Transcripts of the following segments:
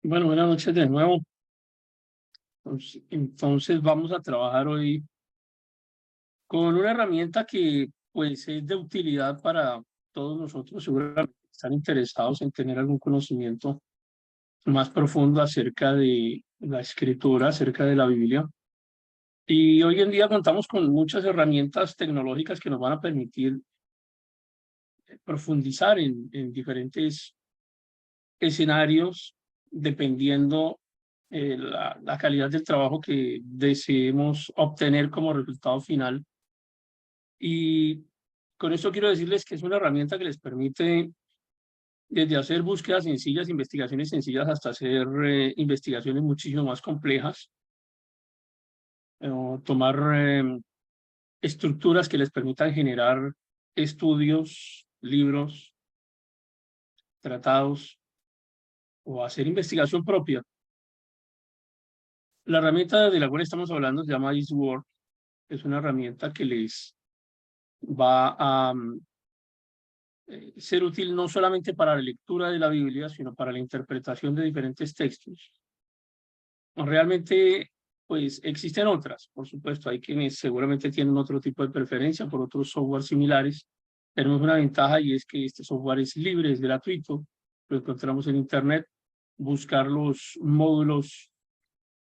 Bueno, buenas noches de nuevo. Entonces vamos a trabajar hoy con una herramienta que pues es de utilidad para todos nosotros. Seguramente están interesados en tener algún conocimiento más profundo acerca de la escritura, acerca de la Biblia. Y hoy en día contamos con muchas herramientas tecnológicas que nos van a permitir profundizar en diferentes escenarios dependiendo la calidad del trabajo que deseemos obtener como resultado final. Y con esto quiero decirles que es una herramienta que les permite desde hacer búsquedas sencillas, investigaciones sencillas, hasta hacer investigaciones muchísimo más complejas, o tomar estructuras que les permitan generar estudios, libros, tratados o hacer investigación propia. La herramienta de la cual estamos hablando se llama Eastword. Es una herramienta que les va a ser útil no solamente para la lectura de la Biblia, sino para la interpretación de diferentes textos. Realmente, pues existen otras, por supuesto, hay quienes seguramente tienen otro tipo de preferencia por otros software similares. Tenemos una ventaja y es que este software es libre, es gratuito, lo encontramos en Internet. Buscar los módulos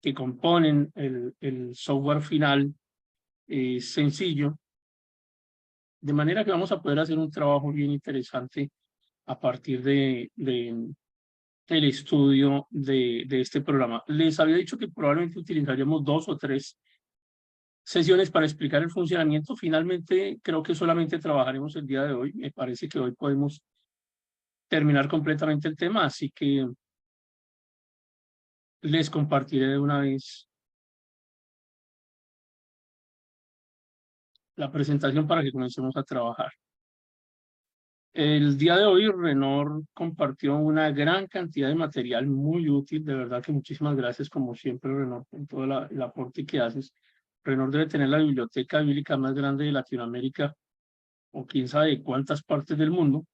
que componen el software final es sencillo, de manera que vamos a poder hacer un trabajo bien interesante a partir del estudio de este programa. Les había dicho que probablemente utilizaríamos 2 o 3 sesiones para explicar el funcionamiento. Finalmente, creo que solamente trabajaremos el día de hoy. Me parece que hoy podemos terminar completamente el tema, así que les compartiré de una vez la presentación para que comencemos a trabajar. El día de hoy, Renor compartió una gran cantidad de material muy útil. De verdad que muchísimas gracias, como siempre, Renor, por todo el aporte que haces. Renor debe tener la biblioteca bíblica más grande de Latinoamérica, o quién sabe de cuántas partes del mundo.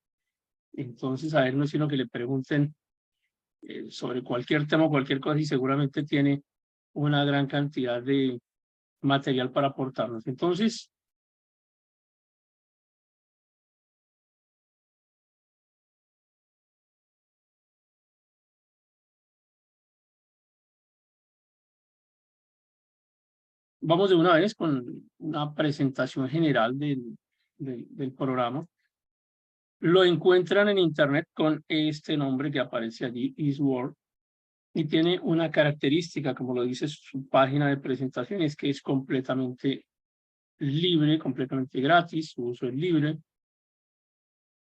Entonces, a él no es sino que le pregunten sobre cualquier tema o cualquier cosa, y seguramente tiene una gran cantidad de material para aportarnos. Entonces, vamos de una vez con una presentación general del programa. Lo encuentran en Internet con este nombre que aparece allí, Eastword, y tiene una característica, como lo dice su página de presentación, es que es completamente libre, completamente gratis, su uso es libre,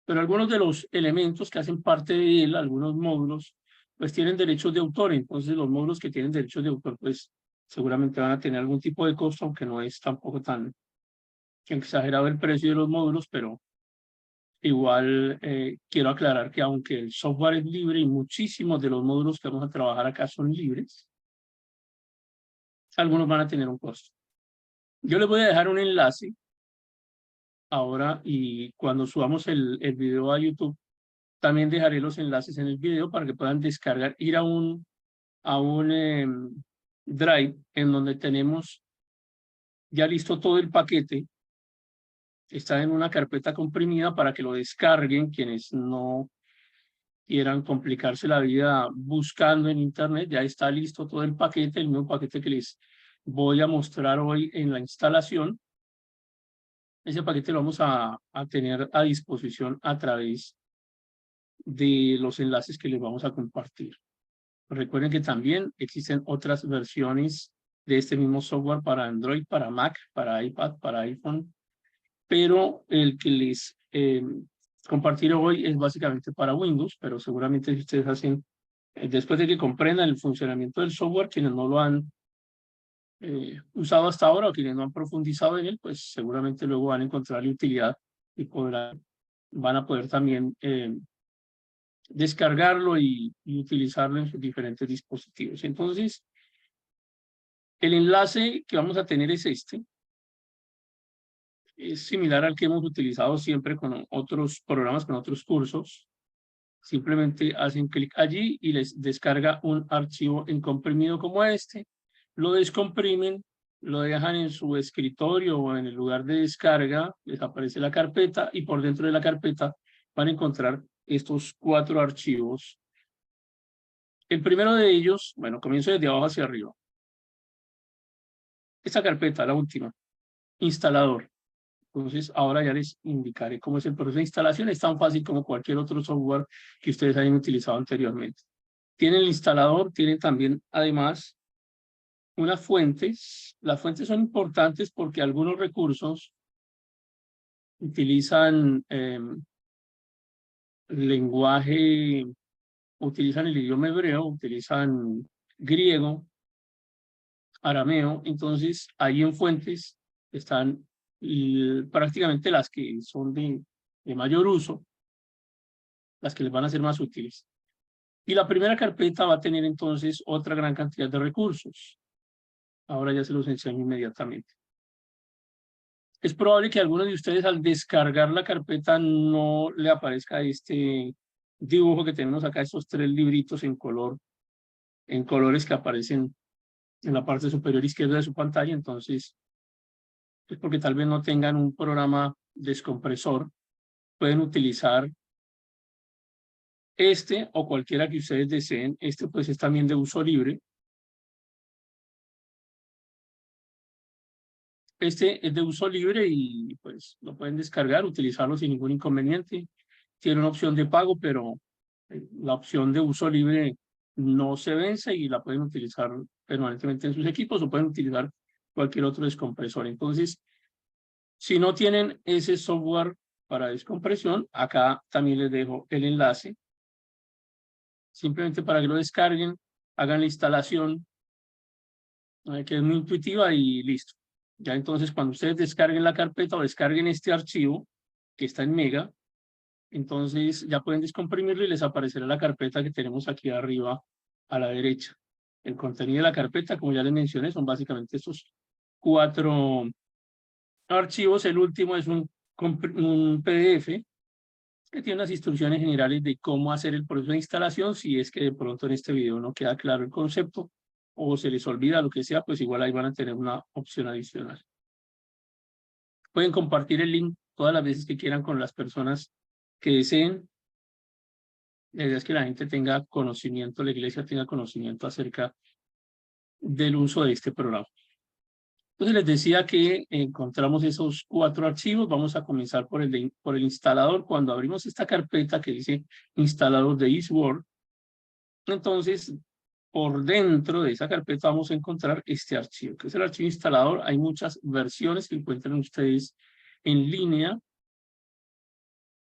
pero algunos de los elementos que hacen parte de él, algunos módulos, pues tienen derechos de autor. Entonces los módulos que tienen derechos de autor, pues seguramente van a tener algún tipo de costo, aunque no es tampoco tan exagerado el precio de los módulos, pero igual quiero aclarar que aunque el software es libre y muchísimos de los módulos que vamos a trabajar acá son libres, algunos van a tener un costo. Yo les voy a dejar un enlace ahora, y cuando subamos el video a YouTube, también dejaré los enlaces en el video para que puedan descargar, ir a un Drive en donde tenemos ya listo todo el paquete. Está en una carpeta comprimida para que lo descarguen quienes no quieran complicarse la vida buscando en Internet. Ya está listo todo el paquete, el mismo paquete que les voy a mostrar hoy en la instalación. Ese paquete lo vamos a tener a disposición a través de los enlaces que les vamos a compartir. Recuerden que también existen otras versiones de este mismo software para Android, para Mac, para iPad, para iPhone, pero el que les compartiré hoy es básicamente para Windows, pero seguramente si ustedes hacen, después de que comprendan el funcionamiento del software, quienes no lo han usado hasta ahora o quienes no han profundizado en él, pues seguramente luego van a encontrarle utilidad y van a poder también descargarlo y utilizarlo en sus diferentes dispositivos. Entonces, el enlace que vamos a tener es este. Es similar al que hemos utilizado siempre con otros programas, con otros cursos. simplemente hacen clic allí y les descarga un archivo en comprimido como este, lo descomprimen, lo dejan en su escritorio o en el lugar de descarga, les aparece la carpeta y por dentro de la carpeta van a encontrar estos 4 archivos. El primero de ellos, bueno, comienzo desde abajo hacia arriba. Esta carpeta, la última, instalador. Entonces, ahora ya les indicaré cómo es el proceso de instalación. Es tan fácil como cualquier otro software que ustedes hayan utilizado anteriormente. Tienen el instalador, tienen también, además, unas fuentes. Las fuentes son importantes porque algunos recursos utilizan lenguaje, utilizan el idioma hebreo, utilizan griego, arameo. Entonces, ahí en fuentes están prácticamente las que son de mayor uso, las que les van a ser más útiles. Y la primera carpeta va a tener entonces otra gran cantidad de recursos. Ahora ya se los enseño inmediatamente. Es probable que a algunos de ustedes al descargar la carpeta no le aparezca este dibujo que tenemos acá, estos 3 libritos en colores que aparecen en la parte superior izquierda de su pantalla. Entonces, es porque tal vez no tengan un programa descompresor. Pueden utilizar este o cualquiera que ustedes deseen. Este pues es también de uso libre. Este es de uso libre y pues lo pueden descargar, utilizarlo sin ningún inconveniente. Tiene una opción de pago, pero la opción de uso libre no se vence y la pueden utilizar permanentemente en sus equipos o pueden utilizar cualquier otro descompresor. Entonces, si no tienen ese software para descompresión, acá también les dejo el enlace. Simplemente para que lo descarguen, hagan la instalación, que es muy intuitiva y listo. Ya entonces cuando ustedes descarguen la carpeta o descarguen este archivo que está en Mega, entonces ya pueden descomprimirlo y les aparecerá la carpeta que tenemos aquí arriba a la derecha. El contenido de la carpeta, como ya les mencioné, son básicamente estos 4 archivos. El último es un PDF que tiene unas instrucciones generales de cómo hacer el proceso de instalación. Si es que de pronto en este video no queda claro el concepto o se les olvida lo que sea, pues igual ahí van a tener una opción adicional. Pueden compartir el link todas las veces que quieran con las personas que deseen. La idea es que la gente tenga conocimiento, la iglesia tenga conocimiento acerca del uso de este programa. Entonces les decía que encontramos esos 4 archivos. Vamos a comenzar por el instalador. Cuando abrimos esta carpeta que dice instalador de Eastward, entonces por dentro de esa carpeta vamos a encontrar este archivo, que es el archivo instalador. Hay muchas versiones que encuentran ustedes en línea.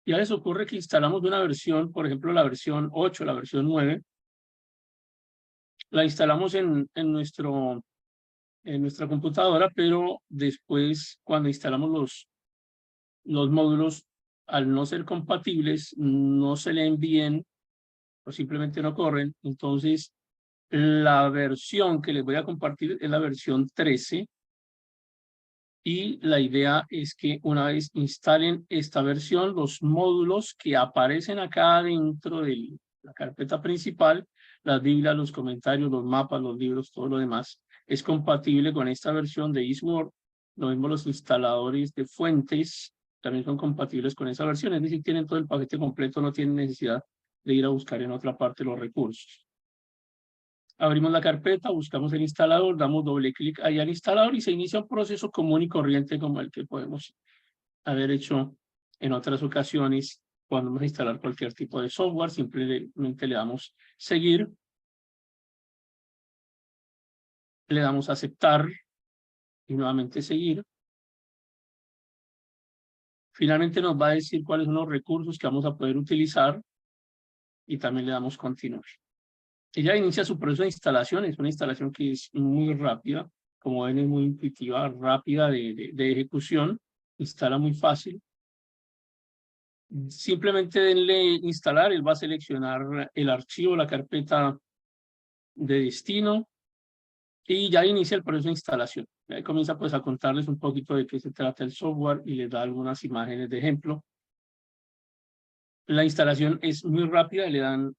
Ya les ocurre que instalamos una versión, por ejemplo, la versión 8, la versión 9, la instalamos en nuestra computadora, pero después cuando instalamos los módulos, al no ser compatibles, no se leen bien o simplemente no corren. Entonces, la versión que les voy a compartir es la versión 13 y la idea es que una vez instalen esta versión, los módulos que aparecen acá dentro de la carpeta principal, las Biblias, los comentarios, los mapas, los libros, todo lo demás, es compatible con esta versión de Eastward. Lo mismo los instaladores de fuentes también son compatibles con esa versión, es decir, tienen todo el paquete completo, no tienen necesidad de ir a buscar en otra parte los recursos. Abrimos la carpeta, buscamos el instalador, damos doble clic ahí al instalador y se inicia un proceso común y corriente como el que podemos haber hecho en otras ocasiones cuando vamos a instalar cualquier tipo de software. Simplemente le damos seguir, le damos aceptar y nuevamente seguir. Finalmente nos va a decir cuáles son los recursos que vamos a poder utilizar y también le damos continuar. Ella inicia su proceso de instalación, es una instalación que es muy rápida, como ven es muy intuitiva, rápida de ejecución, instala muy fácil. Simplemente denle instalar, él va a seleccionar el archivo, la carpeta de destino y ya inicia el proceso de instalación. Ahí comienza pues a contarles un poquito de qué se trata el software y les da algunas imágenes de ejemplo. La instalación es muy rápida, le dan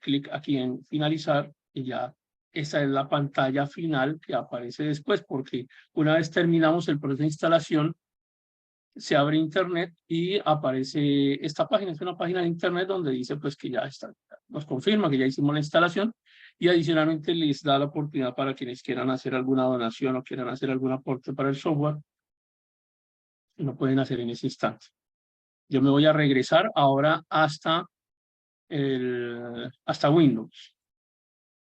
clic aquí en finalizar y ya esa es la pantalla final que aparece después, porque una vez terminamos el proceso de instalación, se abre internet y aparece esta página. Es una página de internet donde dice pues que ya está, nos confirma que ya hicimos la instalación y adicionalmente les da la oportunidad para quienes quieran hacer alguna donación o quieran hacer algún aporte para el software, lo pueden hacer en ese instante. Yo me voy a regresar ahora hasta Windows.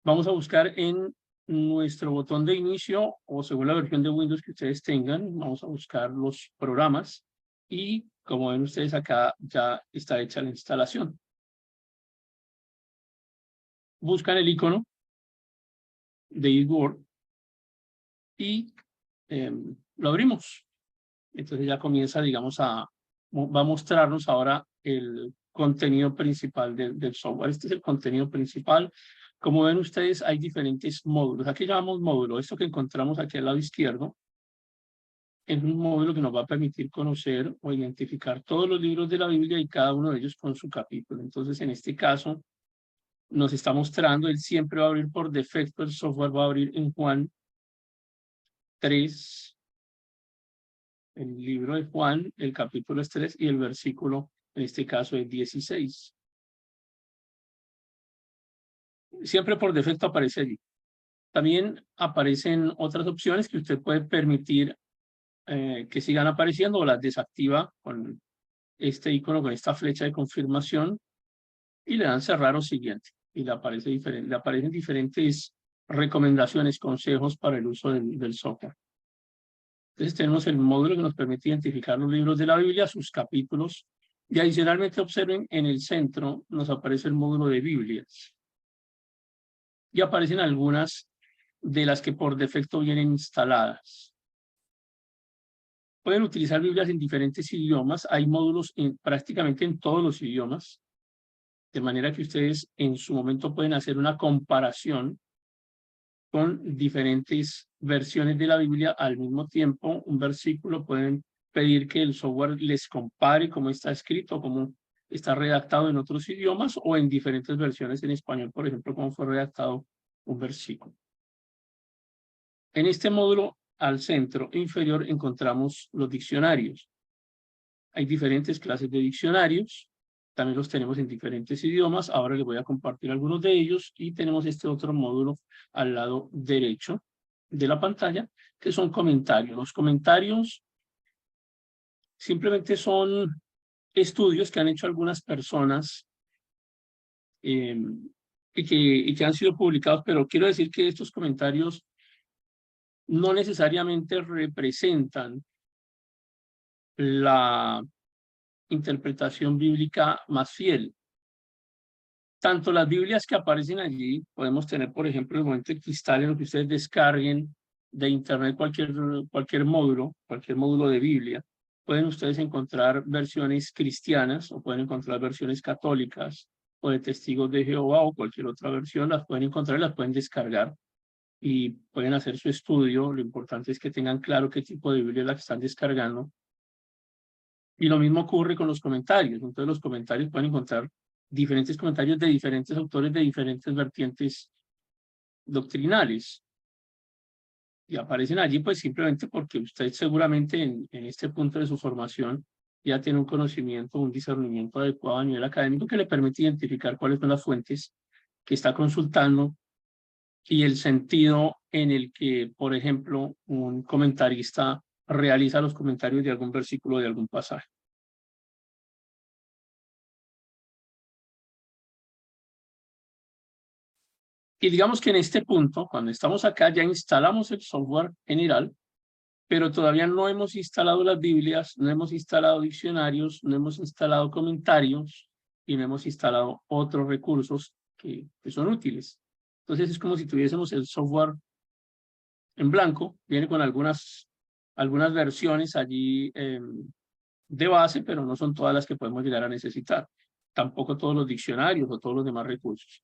Vamos a buscar en nuestro botón de inicio o según la versión de Windows que ustedes tengan, vamos a buscar los programas y como ven ustedes acá ya está hecha la instalación. Buscan el icono de Word y lo abrimos. Entonces ya comienza, digamos, va a mostrarnos ahora el contenido principal del software. Este es el contenido principal. Como ven ustedes, hay diferentes módulos. Aquí llamamos módulo. Esto que encontramos aquí al lado izquierdo es un módulo que nos va a permitir conocer o identificar todos los libros de la Biblia y cada uno de ellos con su capítulo. Entonces, en este caso, nos está mostrando, él siempre va a abrir por defecto, el software va a abrir en Juan 3, el libro de Juan, el capítulo es 3 y el versículo, en este caso, es 16. Siempre por defecto aparece allí. También aparecen otras opciones que usted puede permitir que sigan apareciendo o las desactiva con este icono, con esta flecha de confirmación y le dan cerrar o siguiente. Y le aparecen diferentes recomendaciones, consejos para el uso del software. Entonces tenemos el módulo que nos permite identificar los libros de la Biblia, sus capítulos, y adicionalmente observen en el centro nos aparece el módulo de Biblias. Y aparecen algunas de las que por defecto vienen instaladas. Pueden utilizar Biblias en diferentes idiomas, hay módulos prácticamente en todos los idiomas, de manera que ustedes en su momento pueden hacer una comparación con diferentes versiones de la Biblia al mismo tiempo, un versículo, pueden pedir que el software les compare cómo está escrito, cómo está redactado en otros idiomas o en diferentes versiones en español, por ejemplo, cómo fue redactado un versículo. En este módulo, al centro inferior, encontramos los diccionarios. Hay diferentes clases de diccionarios, también los tenemos en diferentes idiomas. Ahora les voy a compartir algunos de ellos y tenemos este otro módulo al lado derecho de la pantalla, que son comentarios. Los comentarios simplemente son estudios que han hecho algunas personas y que han sido publicados, pero quiero decir que estos comentarios no necesariamente representan la interpretación bíblica más fiel. Tanto las Biblias que aparecen allí, podemos tener, por ejemplo, el momento de cristal en lo que ustedes descarguen de internet cualquier módulo de Biblia. Pueden ustedes encontrar versiones cristianas o pueden encontrar versiones católicas o de Testigos de Jehová o cualquier otra versión. Las pueden encontrar y las pueden descargar y pueden hacer su estudio. Lo importante es que tengan claro qué tipo de Biblia es la que están descargando. Y lo mismo ocurre con los comentarios. Entonces los comentarios pueden encontrar diferentes comentarios de diferentes autores de diferentes vertientes doctrinales. Y aparecen allí pues simplemente porque usted seguramente en este punto de su formación ya tiene un conocimiento, un discernimiento adecuado a nivel académico que le permite identificar cuáles son las fuentes que está consultando y el sentido en el que, por ejemplo, un comentarista realiza los comentarios de algún versículo de algún pasaje. Y digamos que en este punto, cuando estamos acá, ya instalamos el software general, pero todavía no hemos instalado las Biblias, no hemos instalado diccionarios, no hemos instalado comentarios y no hemos instalado otros recursos que son útiles. Entonces es como si tuviésemos el software en blanco, viene con algunas versiones allí de base, pero no son todas las que podemos llegar a necesitar. Tampoco todos los diccionarios o todos los demás recursos.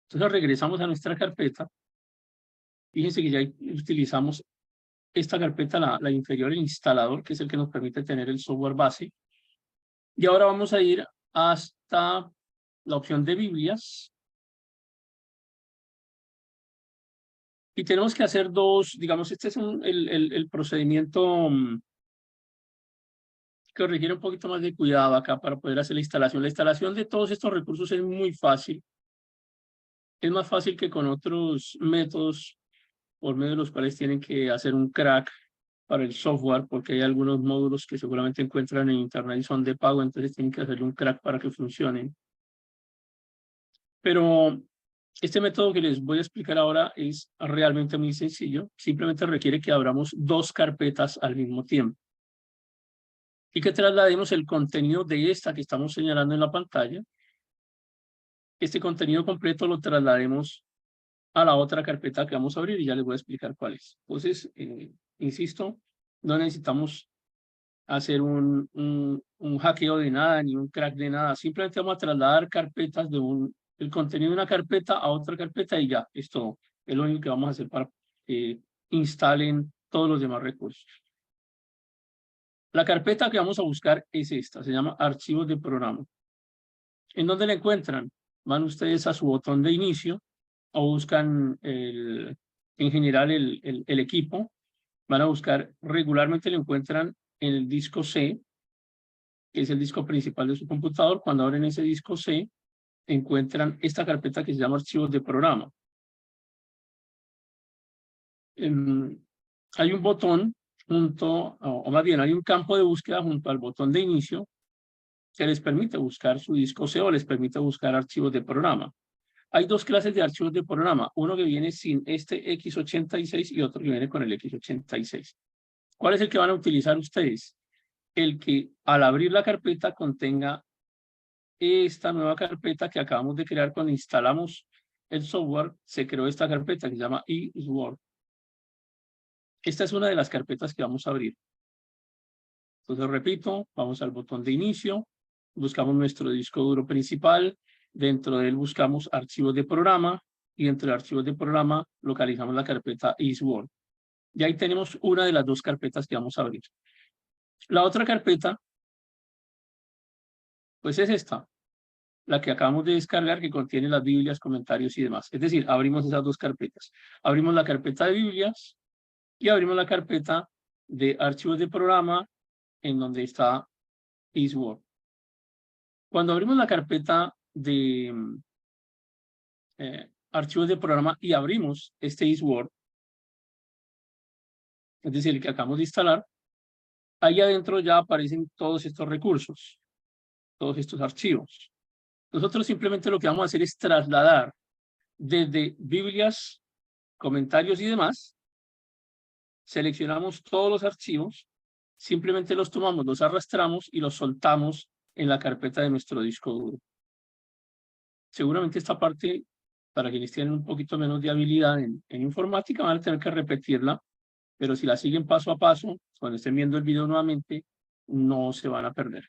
Entonces regresamos a nuestra carpeta. Fíjense que ya utilizamos esta carpeta, la inferior, el instalador, que es el que nos permite tener el software base. Y ahora vamos a ir hasta la opción de Biblias. Y tenemos que hacer dos, digamos, este es el procedimiento que requiere un poquito más de cuidado acá para poder hacer la instalación. La instalación de todos estos recursos es muy fácil. Es más fácil que con otros métodos por medio de los cuales tienen que hacer un crack para el software, porque hay algunos módulos que seguramente encuentran en internet y son de pago, entonces tienen que hacerle un crack para que funcionen. Pero este método que les voy a explicar ahora es realmente muy sencillo. Simplemente requiere que abramos dos carpetas al mismo tiempo y que traslademos el contenido de esta que estamos señalando en la pantalla. Este contenido completo lo traslademos a la otra carpeta que vamos a abrir y ya les voy a explicar cuál es. Entonces, insisto, no necesitamos hacer un hackeo de nada ni un crack de nada. Simplemente vamos a trasladar carpetas el contenido de una carpeta a otra carpeta y ya, es todo. Es lo único que vamos a hacer para que instalen todos los demás recursos. La carpeta que vamos a buscar es esta, se llama archivos de programa. ¿En dónde la encuentran? Van ustedes a su botón de inicio o buscan en general el equipo. Van a buscar, regularmente lo encuentran en el disco C, que es el disco principal de su computador. Cuando abren ese disco C, encuentran esta carpeta que se llama archivos de programa. Hay un botón junto, o más bien hay un campo de búsqueda junto al botón de inicio que les permite buscar su disco C o les permite buscar archivos de programa. Hay dos clases de archivos de programa, uno que viene sin este x86 y otro que viene con el x86. ¿Cuál es el que van a utilizar ustedes? El que al abrir la carpeta contenga esta nueva carpeta que acabamos de crear cuando instalamos el software. Se creó esta carpeta que se llama eSword. Esta es una de las carpetas que vamos a abrir. Entonces, repito, vamos al botón de inicio, buscamos nuestro disco duro principal, dentro de él buscamos archivos de programa y dentro de archivos de programa localizamos la carpeta eSword. Y ahí tenemos una de las dos carpetas que vamos a abrir. La otra carpeta, pues es esta, la que acabamos de descargar, que contiene las Biblias, comentarios y demás. Es decir, abrimos esas dos carpetas. Abrimos la carpeta de Biblias y abrimos la carpeta de archivos de programa en donde está eSword. Cuando abrimos la carpeta de archivos de programa y abrimos este eSword, es decir, el que acabamos de instalar, ahí adentro ya aparecen todos estos recursos, todos estos archivos. Nosotros simplemente lo que vamos a hacer es trasladar desde Biblias, comentarios y demás, seleccionamos todos los archivos, simplemente los tomamos, los arrastramos y los soltamos en la carpeta de nuestro disco duro. Seguramente esta parte, para quienes tienen un poquito menos de habilidad en informática, van a tener que repetirla, pero si la siguen paso a paso, cuando estén viendo el video nuevamente, no se van a perder.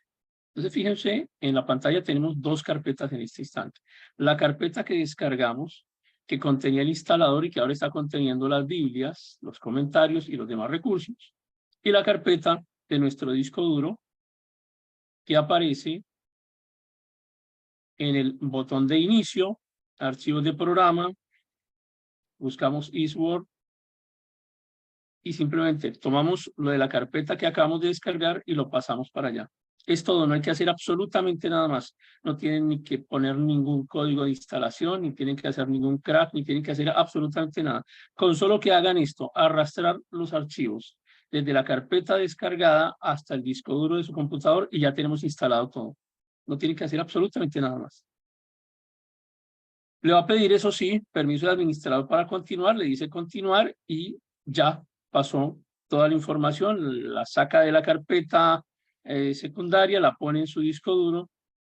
Entonces, fíjense, en la pantalla tenemos dos carpetas en este instante. La carpeta que descargamos, que contenía el instalador y que ahora está conteniendo las Biblias, los comentarios y los demás recursos. Y la carpeta de nuestro disco duro, que aparece en el botón de inicio, archivos de programa, buscamos eSword y simplemente tomamos lo de la carpeta que acabamos de descargar y lo pasamos para allá. Es todo, no hay que hacer absolutamente nada más. No tienen ni que poner ningún código de instalación, ni tienen que hacer ningún crack, ni tienen que hacer absolutamente nada. Con solo que hagan esto, arrastrar los archivos desde la carpeta descargada hasta el disco duro de su computador y ya tenemos instalado todo. No tienen que hacer absolutamente nada más. Le va a pedir, eso sí, permiso de administrador para continuar, le dice continuar y ya pasó toda la información, la saca de la carpeta secundaria, la pone en su disco duro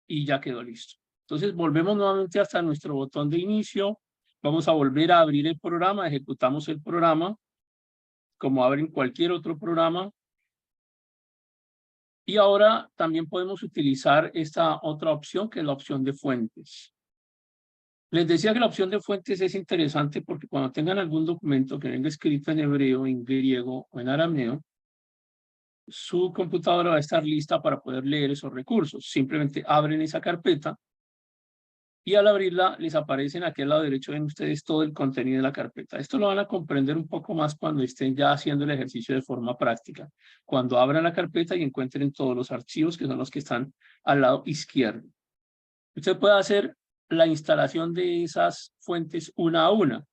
y ya quedó listo. Entonces volvemos nuevamente hasta nuestro botón de inicio, vamos a volver a abrir el programa, ejecutamos el programa, como abren cualquier otro programa. Y ahora también podemos utilizar esta otra opción, que es la opción de fuentes. Les decía que la opción de fuentes es interesante porque cuando tengan algún documento que venga escrito en hebreo, en griego o en arameo, su computadora va a estar lista para poder leer esos recursos. Simplemente abren esa carpeta y al abrirla les aparece en aquel lado derecho, ven ustedes todo el contenido de la carpeta. Esto lo van a comprender un poco más cuando estén ya haciendo el ejercicio de forma práctica. Cuando abran la carpeta y encuentren todos los archivos que son los que están al lado izquierdo. Usted puede hacer la instalación de esas fuentes una a una,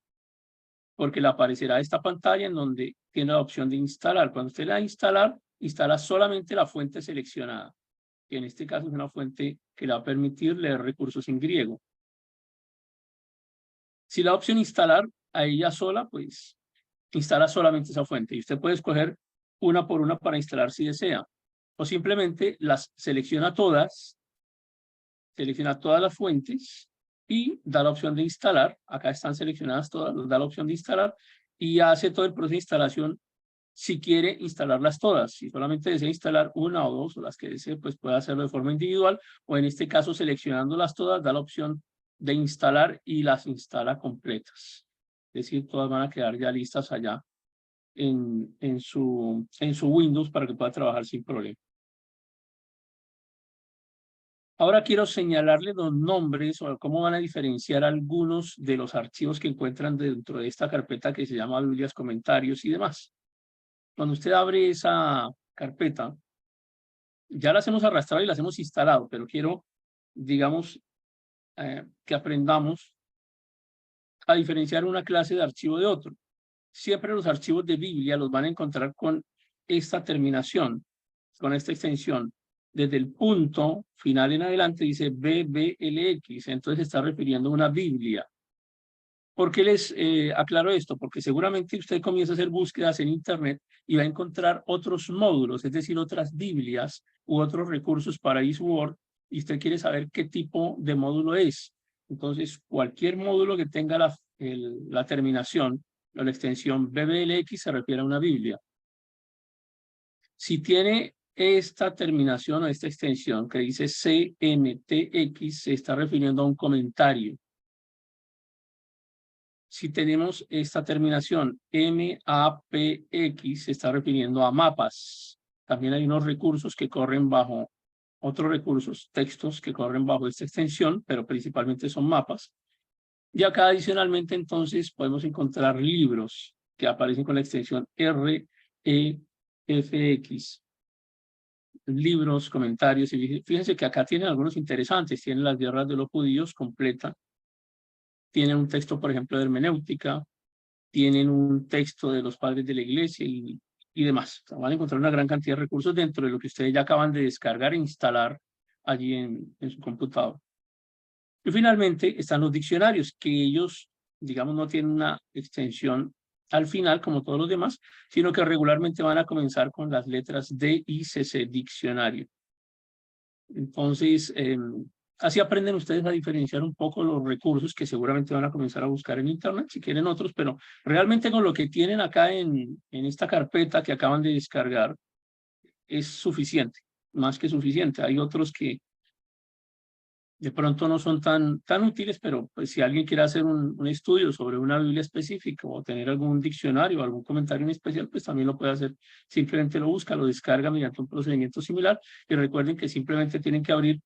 porque le aparecerá esta pantalla en donde tiene la opción de instalar. Cuando usted la da a instalar, instala solamente la fuente seleccionada, que en este caso es una fuente que le va a permitir leer recursos en griego. Si la opción instalar a ella sola, pues instala solamente esa fuente y usted puede escoger una por una para instalar si desea, o simplemente las selecciona todas las fuentes y da la opción de instalar. Acá están seleccionadas todas, da la opción de instalar y hace todo el proceso de instalación. Si quiere instalarlas todas, si solamente desea instalar una o dos o las que desee, pues puede hacerlo de forma individual, o en este caso seleccionándolas todas, da la opción de instalar y las instala completas. Es decir, todas van a quedar ya listas allá en su Windows para que pueda trabajar sin problema. Ahora quiero señalarles los nombres o cómo van a diferenciar algunos de los archivos que encuentran dentro de esta carpeta que se llama Biblias, Comentarios y demás. Cuando usted abre esa carpeta, ya las hemos arrastrado y las hemos instalado, pero quiero, digamos, que aprendamos a diferenciar una clase de archivo de otro. Siempre los archivos de Biblia los van a encontrar con esta terminación, con esta extensión. Desde el punto final en adelante dice BBLX, entonces se está refiriendo a una Biblia. ¿Por qué les aclaro esto? Porque seguramente usted comienza a hacer búsquedas en Internet y va a encontrar otros módulos, es decir, otras Biblias u otros recursos para eastword, y usted quiere saber qué tipo de módulo es. Entonces, cualquier módulo que tenga la terminación o la extensión BBLX se refiere a una Biblia. Si tiene esta terminación o esta extensión que dice CMTX, se está refiriendo a un comentario. Si tenemos esta terminación MAPX, se está refiriendo a mapas. También hay unos recursos que corren bajo, otros recursos, textos que corren bajo esta extensión, pero principalmente son mapas. Y acá adicionalmente entonces podemos encontrar libros que aparecen con la extensión REFX. Libros, comentarios, y fíjense que acá tienen algunos interesantes. Tienen las guerras de los judíos completa. Tienen un texto, por ejemplo, de hermenéutica. Tienen un texto de los padres de la iglesia y demás. O sea, van a encontrar una gran cantidad de recursos dentro de lo que ustedes ya acaban de descargar e instalar allí en su computador. Y finalmente están los diccionarios, que ellos, digamos, no tienen una extensión al final como todos los demás, sino que regularmente van a comenzar con las letras D y CC, diccionario. Entonces, así aprenden ustedes a diferenciar un poco los recursos que seguramente van a comenzar a buscar en Internet, si quieren otros, pero realmente con lo que tienen acá en esta carpeta que acaban de descargar es suficiente, más que suficiente. Hay otros que de pronto no son tan útiles, pero pues, si alguien quiere hacer un estudio sobre una Biblia específica o tener algún diccionario o algún comentario en especial, pues también lo puede hacer. Simplemente lo busca, lo descarga mediante un procedimiento similar y recuerden que simplemente tienen que abrir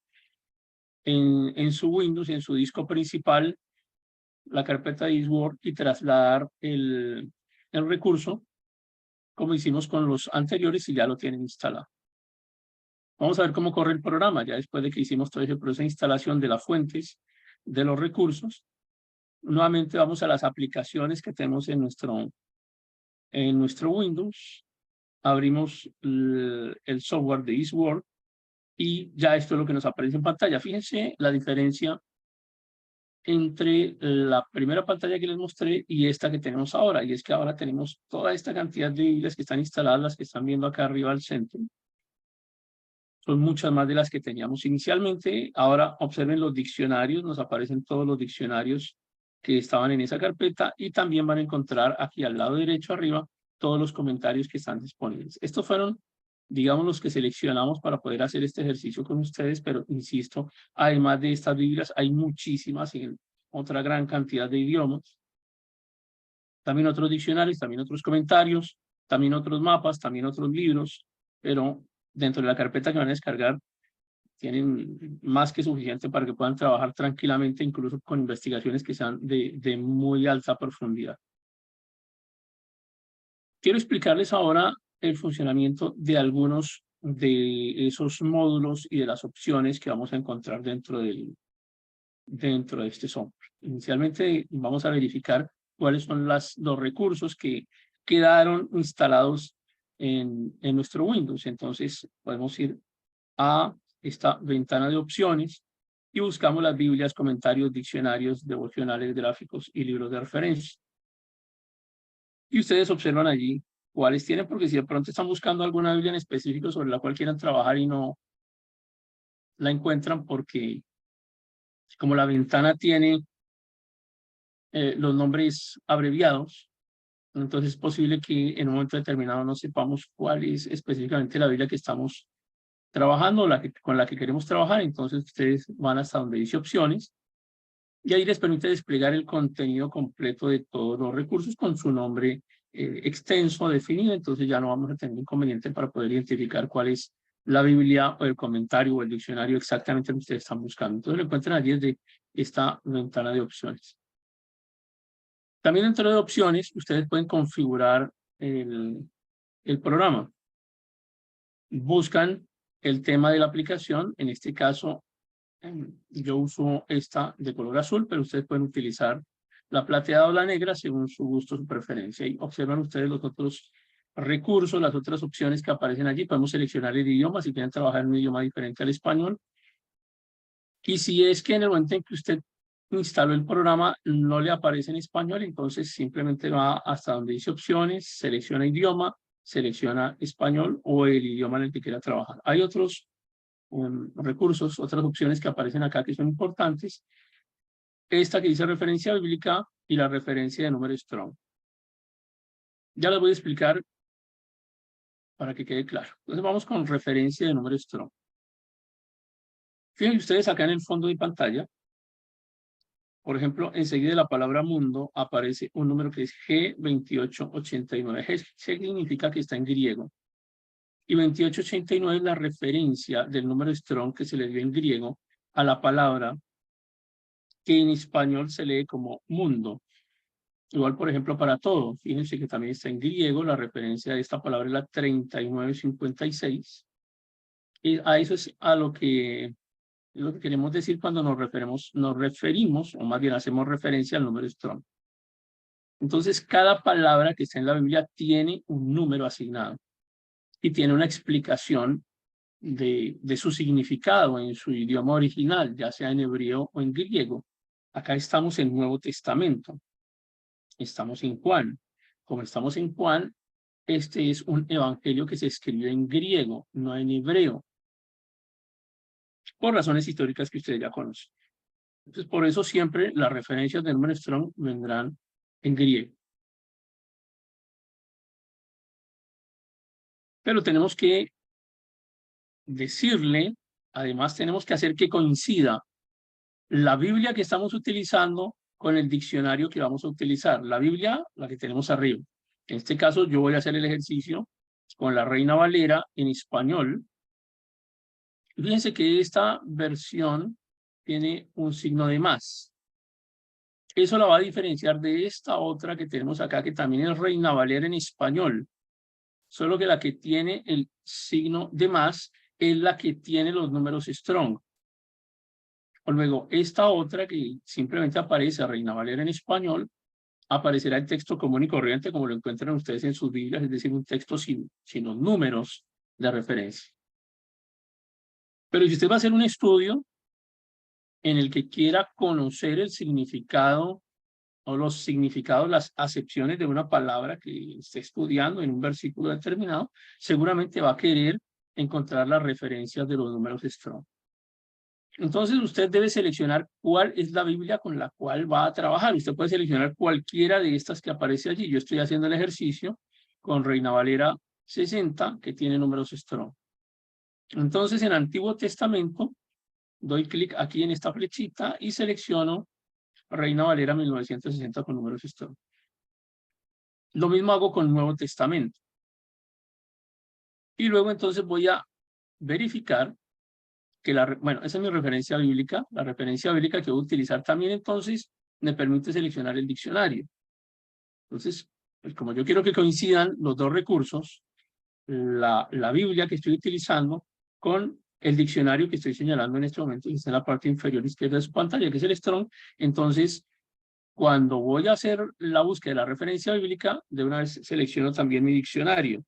en su Windows, en su disco principal, la carpeta de eastword y trasladar el recurso como hicimos con los anteriores y ya lo tienen instalado. Vamos a ver cómo corre el programa ya después de que hicimos todo ese proceso de instalación de las fuentes, de los recursos. Nuevamente vamos a las aplicaciones que tenemos en nuestro Windows. Abrimos el software de eastword y ya esto es lo que nos aparece en pantalla. Fíjense la diferencia entre la primera pantalla que les mostré y esta que tenemos ahora, y es que ahora tenemos toda esta cantidad de Biblias que están instaladas, las que están viendo acá arriba al centro. Son muchas más de las que teníamos inicialmente. Ahora observen los diccionarios, nos aparecen todos los diccionarios que estaban en esa carpeta y también van a encontrar aquí al lado derecho arriba todos los comentarios que están disponibles. Estos fueron, digamos, los que seleccionamos para poder hacer este ejercicio con ustedes, pero insisto, además de estas Biblias, hay muchísimas en otra gran cantidad de idiomas. También otros diccionarios, también otros comentarios, también otros mapas, también otros libros. pero dentro de la carpeta que van a descargar tienen más que suficiente para que puedan trabajar tranquilamente, incluso con investigaciones que sean de muy alta profundidad. Quiero explicarles ahora el funcionamiento de algunos de esos módulos y de las opciones que vamos a encontrar dentro de este software. Inicialmente vamos a verificar cuáles son los recursos que quedaron instalados en nuestro Windows. Entonces podemos ir a esta ventana de opciones y buscamos las Biblias, comentarios, diccionarios, devocionales, gráficos y libros de referencia. Y ustedes observan allí cuáles tienen, porque si de pronto están buscando alguna Biblia en específico sobre la cual quieran trabajar y no la encuentran porque como la ventana tiene los nombres abreviados, entonces es posible que en un momento determinado no sepamos cuál es específicamente la Biblia que estamos trabajando, con la que queremos trabajar. Entonces ustedes van hasta donde dice opciones y ahí les permite desplegar el contenido completo de todos los recursos con su nombre extenso, definido. Entonces ya no vamos a tener inconveniente para poder identificar cuál es la Biblia o el comentario o el diccionario exactamente que ustedes están buscando. Entonces lo encuentran allí desde esta ventana de opciones. También dentro de opciones ustedes pueden configurar el programa. Buscan el tema de la aplicación. En este caso yo uso esta de color azul, pero ustedes pueden utilizar la plateada o la negra según su gusto, su preferencia. Y observan ustedes los otros recursos, las otras opciones que aparecen allí. Podemos seleccionar el idioma si quieren trabajar en un idioma diferente al español. Y si es que en el momento en que usted instaló el programa no le aparece en español, entonces simplemente va hasta donde dice opciones, selecciona idioma, selecciona español o el idioma en el que quiera trabajar. Hay otros recursos, otras opciones que aparecen acá que son importantes. Esta que dice referencia bíblica y la referencia de número Strong. Ya les voy a explicar para que quede claro. Entonces vamos con referencia de número Strong. Fíjense ustedes acá en el fondo de pantalla. Por ejemplo, enseguida de la palabra mundo aparece un número que es G2889. G significa que está en griego. Y 2889 es la referencia del número Strong que se le dio en griego a la palabra que en español se lee como mundo. Igual, por ejemplo, para todo. Fíjense que también está en griego, la referencia de esta palabra es la 3956. Y a eso es a lo que queremos decir cuando nos referimos, o más bien hacemos referencia al número Strong. Entonces, cada palabra que está en la Biblia tiene un número asignado y tiene una explicación de su significado en su idioma original, ya sea en hebreo o en griego. Acá estamos en Nuevo Testamento. Estamos en Juan. Como estamos en Juan, este es un evangelio que se escribió en griego, no en hebreo, por razones históricas que ustedes ya conocen. Entonces, por eso siempre las referencias del número Strong vendrán en griego. Pero tenemos que decirle, además tenemos que hacer que coincida la Biblia que estamos utilizando con el diccionario que vamos a utilizar. La Biblia, la que tenemos arriba. En este caso, yo voy a hacer el ejercicio con la Reina Valera en español. Fíjense que esta versión tiene un signo de más. Eso la va a diferenciar de esta otra que tenemos acá, que también es Reina Valera en español. Solo que la que tiene el signo de más es la que tiene los números Strong. O luego, esta otra que simplemente aparece Reina Valera en español, aparecerá el texto común y corriente como lo encuentran ustedes en sus Biblias, es decir, un texto sin los números de referencia. Pero si usted va a hacer un estudio en el que quiera conocer el significado o los significados, las acepciones de una palabra que esté estudiando en un versículo determinado, seguramente va a querer encontrar las referencias de los números Strong. Entonces usted debe seleccionar cuál es la Biblia con la cual va a trabajar. Usted puede seleccionar cualquiera de estas que aparece allí. Yo estoy haciendo el ejercicio con Reina Valera 60, que tiene números Strong. Entonces en Antiguo Testamento doy clic aquí en esta flechita y selecciono Reina Valera 1960 con números Strong. Lo mismo hago con Nuevo Testamento. Y luego entonces voy a verificar que bueno, esa es mi referencia bíblica. La referencia bíblica que voy a utilizar también entonces me permite seleccionar el diccionario. Entonces, pues como yo quiero que coincidan los dos recursos, la Biblia que estoy utilizando con el diccionario que estoy señalando en este momento, que está en la parte inferior izquierda de su pantalla, que es el Strong, entonces cuando voy a hacer la búsqueda de la referencia bíblica, de una vez selecciono también mi diccionario.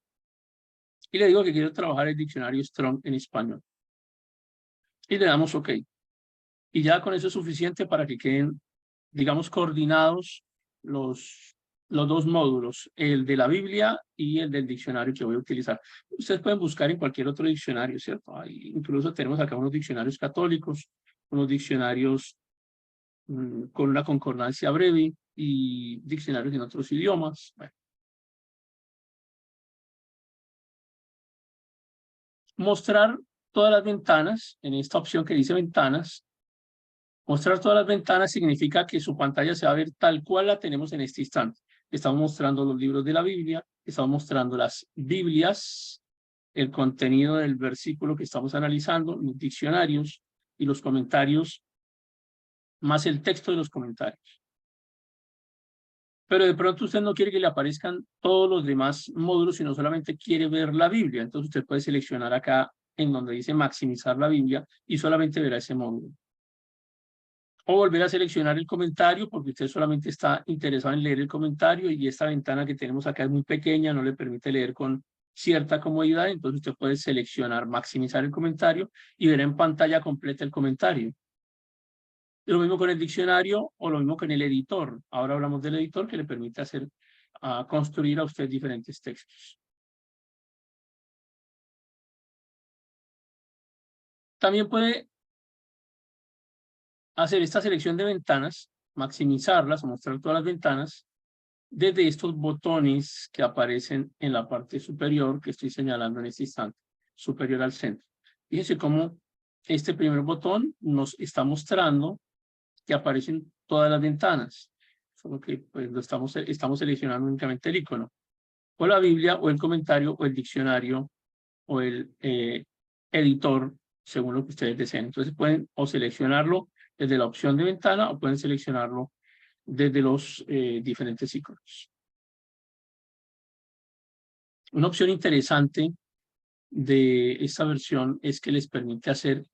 Y le digo que quiero trabajar el diccionario Strong en español. Y le damos OK. Y ya con eso es suficiente para que queden, digamos, coordinados los dos módulos, el de la Biblia y el del diccionario que voy a utilizar. Ustedes pueden buscar en cualquier otro diccionario, ¿cierto? Incluso tenemos acá unos diccionarios católicos, unos diccionarios con una concordancia breve y diccionarios en otros idiomas. Bueno. Mostrar todas las ventanas, en esta opción que dice ventanas, mostrar todas las ventanas significa que su pantalla se va a ver tal cual la tenemos en este instante. Estamos mostrando los libros de la Biblia, estamos mostrando las Biblias, el contenido del versículo que estamos analizando, los diccionarios y los comentarios, más el texto de los comentarios. Pero de pronto usted no quiere que le aparezcan todos los demás módulos, sino solamente quiere ver la Biblia. Entonces usted puede seleccionar acá en donde dice maximizar la Biblia y solamente verá ese módulo. O volver a seleccionar el comentario porque usted solamente está interesado en leer el comentario y esta ventana que tenemos acá es muy pequeña, no le permite leer con cierta comodidad, entonces usted puede seleccionar maximizar el comentario y ver en pantalla completa el comentario. Lo mismo con el diccionario o lo mismo con el editor. Ahora hablamos del editor que le permite hacer, construir a usted diferentes textos. También puede hacer esta selección de ventanas, maximizarlas o mostrar todas las ventanas desde estos botones que aparecen en la parte superior que estoy señalando en este instante, superior al centro. Fíjense cómo este primer botón nos está mostrando que aparecen todas las ventanas, solo que pues, estamos seleccionando únicamente el icono, o la Biblia, o el comentario, o el diccionario, o el editor, según lo que ustedes deseen. Entonces pueden o seleccionarlo desde la opción de ventana o pueden seleccionarlo desde los diferentes iconos. Una opción interesante de esta versión es que les permite hacer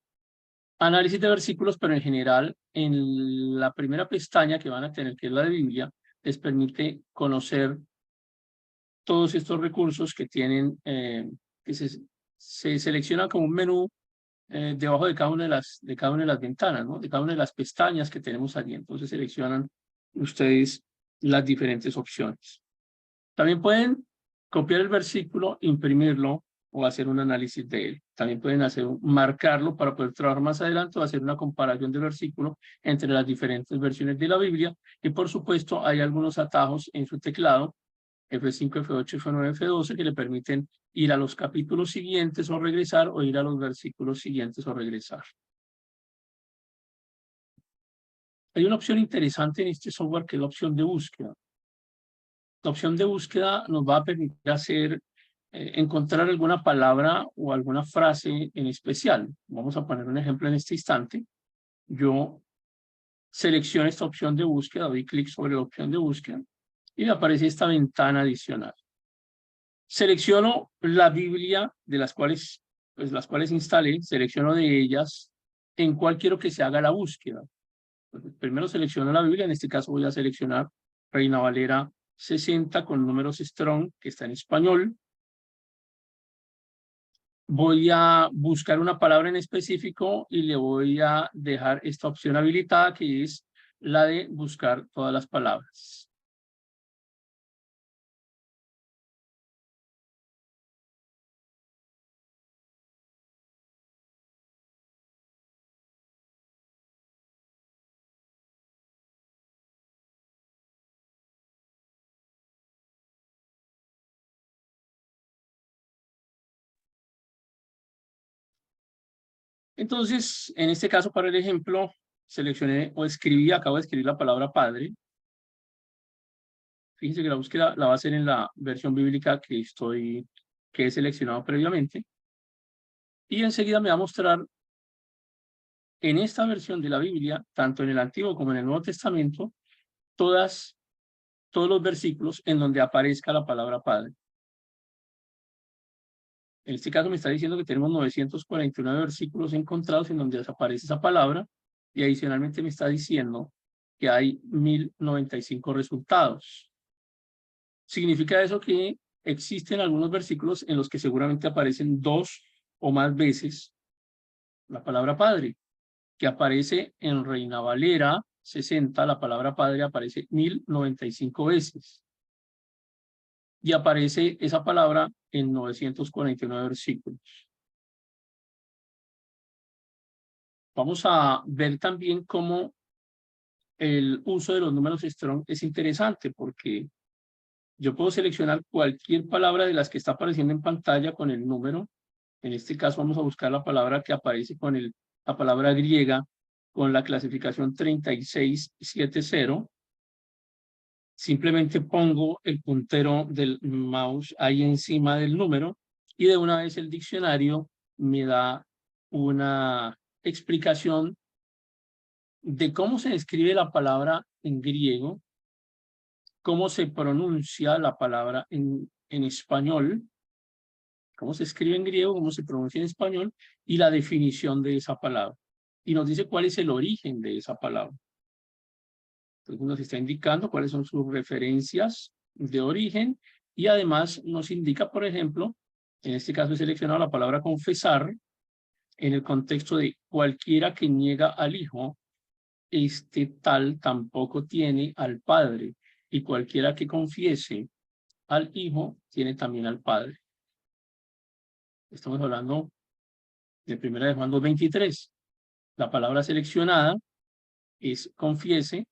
análisis de versículos, pero en general en la primera pestaña que van a tener, que es la de Biblia, les permite conocer todos estos recursos que tienen, que se selecciona como un menú debajo de cada una de las ventanas, ¿no? De cada una de las pestañas que tenemos allí. Entonces seleccionan ustedes las diferentes opciones. También pueden copiar el versículo, imprimirlo o hacer un análisis de él. También pueden marcarlo para poder trabajar más adelante o hacer una comparación del versículo entre las diferentes versiones de la Biblia. Y por supuesto hay algunos atajos en su teclado, F5, F8, F9, F12, que le permiten ir a los capítulos siguientes o regresar, o ir a los versículos siguientes o regresar. Hay una opción interesante en este software que es la opción de búsqueda. La opción de búsqueda nos va a permitir encontrar alguna palabra o alguna frase en especial. Vamos a poner un ejemplo en este instante. Yo selecciono esta opción de búsqueda, doy clic sobre la opción de búsqueda y me aparece esta ventana adicional. Selecciono la Biblia de las cuales instalé, selecciono de ellas en cuál quiero que se haga la búsqueda. Entonces, primero selecciono la Biblia, en este caso voy a seleccionar Reina Valera 60 con números Strong, que está en español. Voy a buscar una palabra en específico y le voy a dejar esta opción habilitada, que es la de buscar todas las palabras. Entonces, en este caso, para el ejemplo, seleccioné o escribí, acabo de escribir la palabra padre. Fíjense que la búsqueda la va a hacer en la versión bíblica que que he seleccionado previamente. Y enseguida me va a mostrar en esta versión de la Biblia, tanto en el Antiguo como en el Nuevo Testamento, todos los versículos en donde aparezca la palabra Padre. En este caso me está diciendo que tenemos 949 versículos encontrados en donde aparece esa palabra, y adicionalmente me está diciendo que hay 1095 resultados. Significa eso que existen algunos versículos en los que seguramente aparecen 2 o más veces la palabra Padre, que aparece en Reina Valera 60, la palabra Padre aparece 1095 veces. Y aparece esa palabra en 949 versículos. Vamos a ver también cómo el uso de los números strong es interesante, porque yo puedo seleccionar cualquier palabra de las que está apareciendo en pantalla con el número. En este caso vamos a buscar la palabra que aparece con la palabra griega con la clasificación 3670. Simplemente pongo el puntero del mouse ahí encima del número y de una vez el diccionario me da una explicación de cómo se escribe la palabra en griego, cómo se pronuncia la palabra en español, cómo se escribe en griego, cómo se pronuncia en español y la definición de esa palabra. Y nos dice cuál es el origen de esa palabra. Entonces nos está indicando cuáles son sus referencias de origen y además nos indica, por ejemplo, en este caso he seleccionado la palabra confesar en el contexto de cualquiera que niega al Hijo, este tal tampoco tiene al Padre, y cualquiera que confiese al Hijo tiene también al Padre. Estamos hablando de 1 Juan 2:23. La palabra seleccionada es confiese,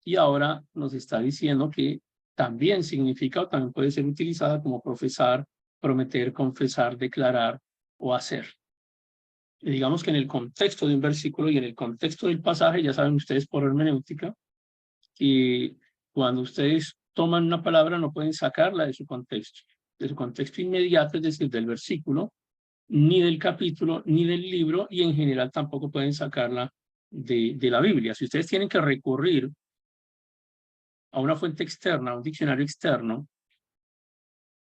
y ahora nos está diciendo que también significa o también puede ser utilizada como profesar, prometer, confesar, declarar o hacer. Y digamos que en el contexto de un versículo y en el contexto del pasaje, ya saben ustedes por hermenéutica, que cuando ustedes toman una palabra no pueden sacarla de su contexto inmediato, es decir, del versículo, ni del capítulo, ni del libro, y en general tampoco pueden sacarla de la Biblia. Si ustedes tienen que recurrir a una fuente externa, a un diccionario externo,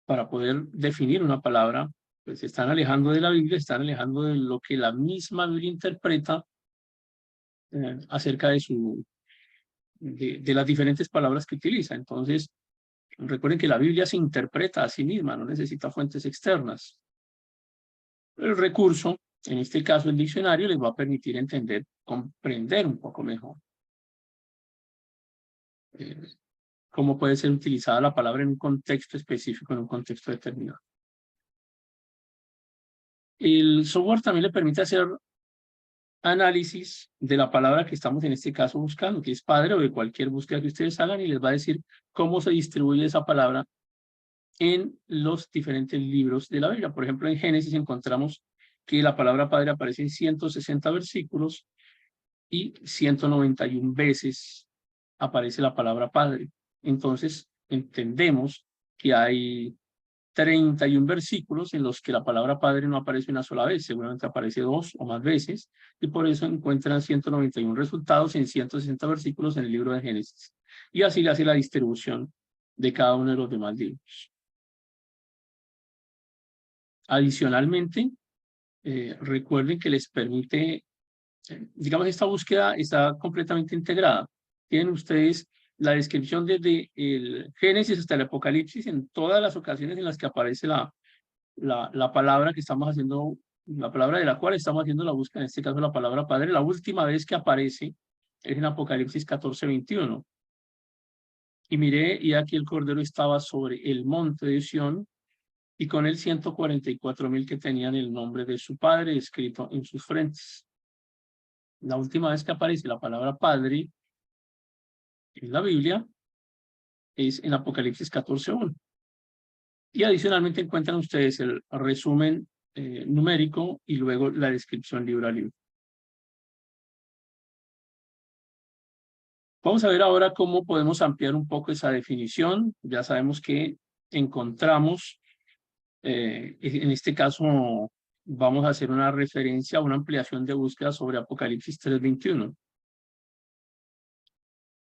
para poder definir una palabra, pues se están alejando de la Biblia, se están alejando de lo que la misma Biblia interpreta acerca de las diferentes palabras que utiliza. Entonces, recuerden que la Biblia se interpreta a sí misma, no necesita fuentes externas. El recurso, en este caso el diccionario, les va a permitir entender, comprender un poco mejor cómo puede ser utilizada la palabra en un contexto específico, en un contexto determinado. El software también le permite hacer análisis de la palabra que estamos en este caso buscando, que es Padre, o de cualquier búsqueda que ustedes hagan, y les va a decir cómo se distribuye esa palabra en los diferentes libros de la Biblia. Por ejemplo, en Génesis encontramos que la palabra Padre aparece en 160 versículos y 191 veces aparece la palabra Padre. Entonces, entendemos que hay 31 versículos en los que la palabra Padre no aparece una sola vez, seguramente aparece 2 o más veces, y por eso encuentran 191 resultados en 160 versículos en el libro de Génesis. Y así le hace la distribución de cada uno de los demás libros. Adicionalmente, recuerden que les permite, digamos, esta búsqueda está completamente integrada. Tienen ustedes la descripción desde el Génesis hasta el Apocalipsis en todas las ocasiones en las que aparece la palabra que estamos haciendo, la palabra de la cual estamos haciendo la búsqueda, en este caso la palabra Padre. La última vez que aparece es en Apocalipsis 14:21. Y miré, y aquí el Cordero estaba sobre el monte de Sión, y con él 144,000 que tenían el nombre de su Padre escrito en sus frentes. La última vez que aparece la palabra Padre en la Biblia es en Apocalipsis 14:1. Y adicionalmente encuentran ustedes el resumen numérico y luego la descripción libro a libro. Vamos a ver ahora cómo podemos ampliar un poco esa definición. Ya sabemos que encontramos En este caso, vamos a hacer una referencia, una ampliación de búsqueda sobre Apocalipsis 3:21.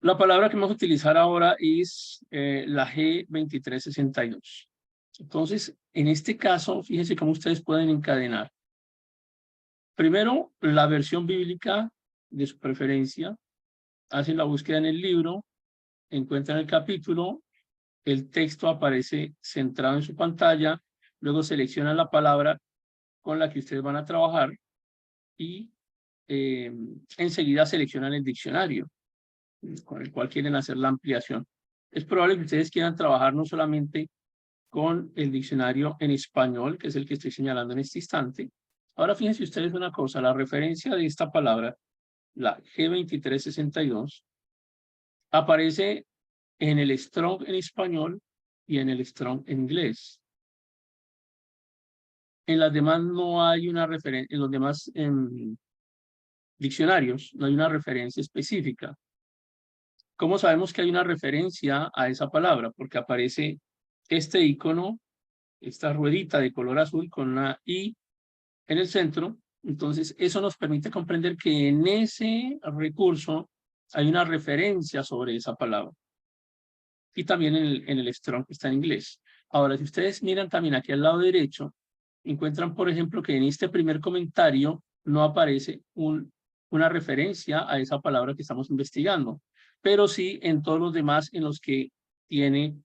La palabra que vamos a utilizar ahora es la G2362. Entonces, en este caso, fíjense cómo ustedes pueden encadenar. Primero, la versión bíblica de su preferencia. Hacen la búsqueda en el libro, encuentran el capítulo, el texto aparece centrado en su pantalla, luego seleccionan la palabra con la que ustedes van a trabajar y enseguida seleccionan el diccionario con el cual quieren hacer la ampliación. Es probable que ustedes quieran trabajar no solamente con el diccionario en español, que es el que estoy señalando en este instante. Ahora fíjense ustedes una cosa, la referencia de esta palabra, la G2362, aparece en el Strong en español y en el Strong en inglés. En las demás no hay una referencia, en los demás diccionarios no hay una referencia específica. ¿Cómo sabemos que hay una referencia a esa palabra? Porque aparece este icono, esta ruedita de color azul con una I en el centro. Entonces, eso nos permite comprender que en ese recurso hay una referencia sobre esa palabra. Y también en el Strong que está en inglés. Ahora, si ustedes miran también aquí al lado derecho, encuentran, por ejemplo, que en este primer comentario no aparece una referencia a esa palabra que estamos investigando, pero sí en todos los demás en los que tiene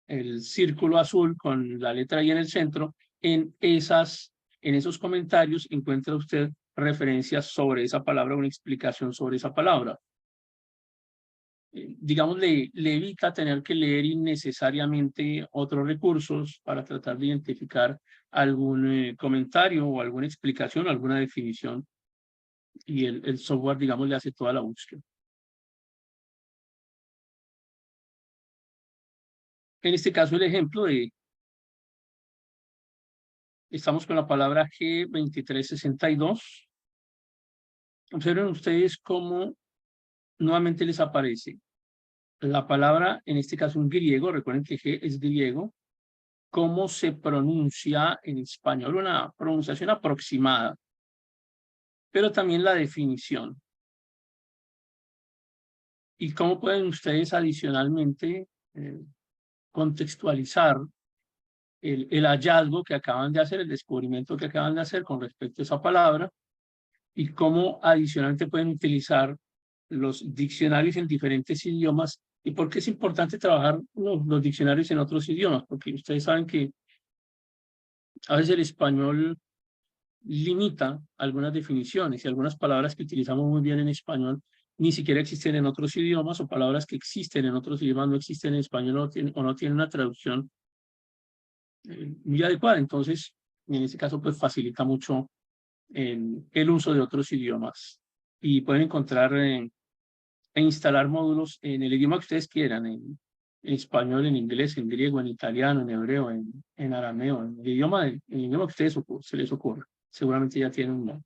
el círculo azul con la letra I en el centro, en esos comentarios encuentra usted referencias sobre esa palabra, una explicación sobre esa palabra. Digamos, le evita tener que leer innecesariamente otros recursos para tratar de identificar algún comentario o alguna explicación, alguna definición, y el software, digamos, le hace toda la búsqueda. En este caso, el ejemplo estamos con la palabra G2362. Observen ustedes cómo nuevamente les aparece la palabra, en este caso en griego, recuerden que G es griego, cómo se pronuncia en español, una pronunciación aproximada, pero también la definición. Y cómo pueden ustedes adicionalmente contextualizar el hallazgo que acaban de hacer, el descubrimiento que acaban de hacer con respecto a esa palabra, y cómo adicionalmente pueden utilizar los diccionarios en diferentes idiomas. ¿Y por qué es importante trabajar los diccionarios en otros idiomas? Porque ustedes saben que a veces el español limita algunas definiciones y algunas palabras que utilizamos muy bien en español ni siquiera existen en otros idiomas, o palabras que existen en otros idiomas no existen en español o no tienen una traducción muy adecuada. Entonces, en este caso, pues facilita mucho el uso de otros idiomas. Y pueden encontrar e instalar módulos en el idioma que ustedes quieran, en español, en inglés, en griego, en italiano, en hebreo, en arameo, en el idioma que a ustedes se les ocurra. Seguramente ya tienen uno.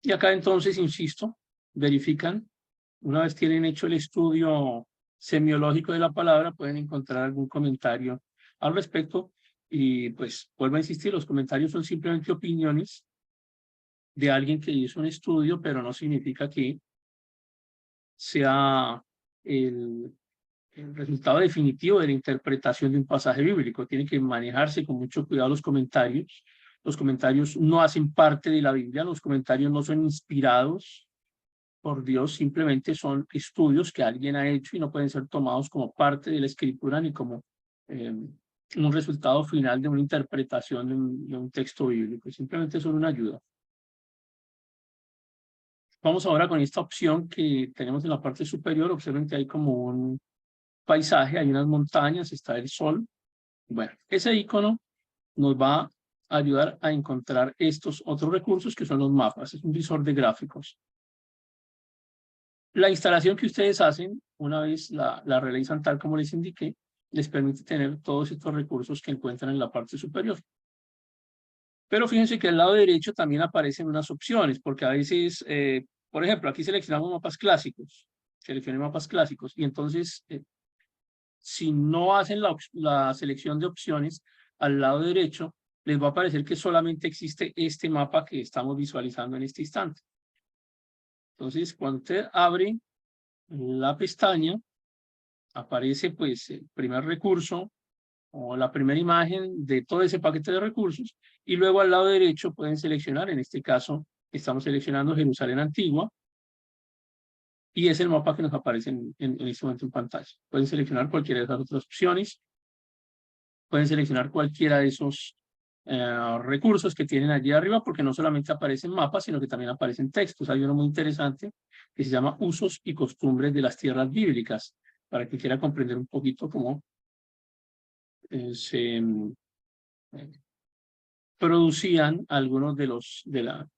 Y acá entonces, insisto, verifican, una vez tienen hecho el estudio semiológico de la palabra, pueden encontrar algún comentario al respecto. Y pues vuelvo a insistir, los comentarios son simplemente opiniones de alguien que hizo un estudio, pero no significa que sea el resultado definitivo de la interpretación de un pasaje bíblico. Tiene que manejarse con mucho cuidado los comentarios. Los comentarios no hacen parte de la Biblia, los comentarios no son inspirados por Dios, simplemente son estudios que alguien ha hecho y no pueden ser tomados como parte de la escritura ni como un resultado final de una interpretación de un texto bíblico. Simplemente son una ayuda. Vamos ahora con esta opción que tenemos en la parte superior. Observen que hay como un paisaje, hay unas montañas, está el sol. Bueno, ese icono nos va a ayudar a encontrar estos otros recursos que son los mapas. Es un visor de gráficos. La instalación que ustedes hacen, una vez la realizan tal como les indiqué, les permite tener todos estos recursos que encuentran en la parte superior. Pero fíjense que al lado derecho también aparecen unas opciones, porque a veces, por ejemplo, aquí seleccionamos mapas clásicos. Seleccioné mapas clásicos y entonces si no hacen la selección de opciones, al lado derecho, les va a aparecer que solamente existe este mapa que estamos visualizando en este instante. Entonces, cuando usted abre la pestaña, aparece pues el primer recurso o la primera imagen de todo ese paquete de recursos, y luego al lado derecho pueden seleccionar, en este caso estamos seleccionando Jerusalén Antigua, y es el mapa que nos aparece en este momento en pantalla. Pueden seleccionar cualquiera de esas otras opciones, pueden seleccionar cualquiera de esos recursos que tienen allí arriba, porque no solamente aparecen mapas, sino que también aparecen textos. Hay uno muy interesante que se llama Usos y Costumbres de las Tierras Bíblicas, para que quiera comprender un poquito cómo se producían algunos de los,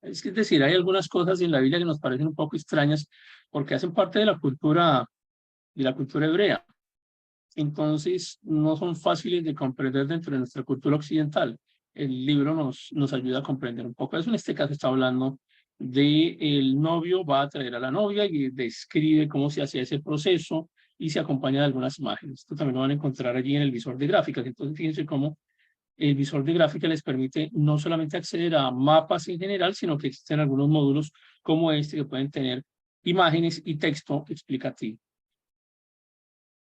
es decir, hay algunas cosas en la Biblia que nos parecen un poco extrañas porque hacen parte de la cultura hebrea. Entonces, no son fáciles de comprender dentro de nuestra cultura occidental. El libro nos ayuda a comprender un poco eso. En este caso está hablando de el novio va a traer a la novia y describe cómo se hacía ese proceso y se acompaña de algunas imágenes. Esto también lo van a encontrar allí en el visor de gráficas. Entonces, fíjense cómo el visor de gráfica les permite no solamente acceder a mapas en general, sino que existen algunos módulos como este que pueden tener imágenes y texto explicativo.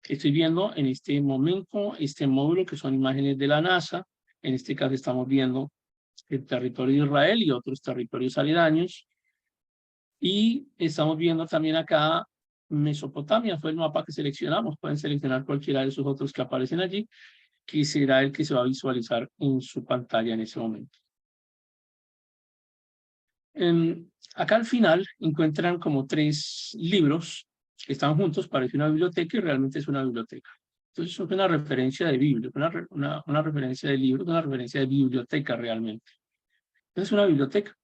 Estoy viendo en este momento este módulo que son imágenes de la NASA. En este caso estamos viendo el territorio de Israel y otros territorios aledaños. Y estamos viendo también acá Mesopotamia, fue el mapa que seleccionamos. Pueden seleccionar cualquiera de esos otros que aparecen allí, que será el que se va a visualizar en su pantalla en ese momento. Acá al final encuentran como 3 libros que están juntos, parece una biblioteca y realmente es una biblioteca. Entonces es una referencia de Biblia, una referencia de libros, una referencia de biblioteca realmente. Entonces es una biblioteca.